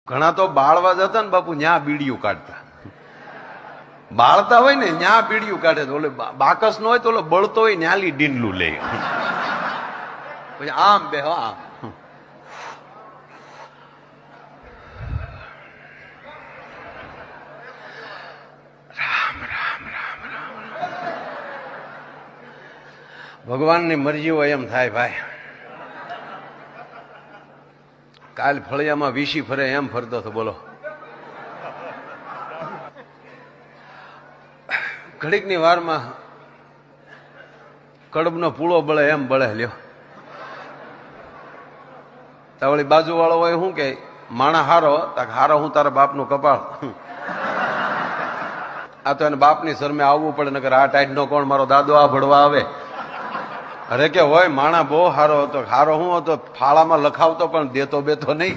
ઘણા તો બાળવા જતા ને બાપુ ન્યા બીડીયું કાઢતા, બાળતા હોય ને ન્યા બીડીયું કાઢે, તો ઓલે બાકસ નો હોય તો ઓલો બળતો હોય ન્યાલી ડીંડલું લે, પછી આમ બે આમ. ભગવાનની મરજી હોય એમ થાય ભાઈ. કાલ ફળિયામાં વીસી ફરે એમ ફરતો હતો બોલો. ઘડીકની વારમાં કડબનો પૂળો બળે એમ બળે લ્યો. તાવળી બાજુ વાળો હોય શું કે માણા હારો, હારો હું તારા બાપનું કપાળ. આ તો એને બાપની શરમે આવવું પડે, નકર આ ટાઈટ નો કોણ મારો દાદો આ ભળવા આવે. અરે કે હોય માણા બહુ હારો હતો, હારો હું હતો ફાળામાં લખાવતો પણ દેતો બેતો નહીં.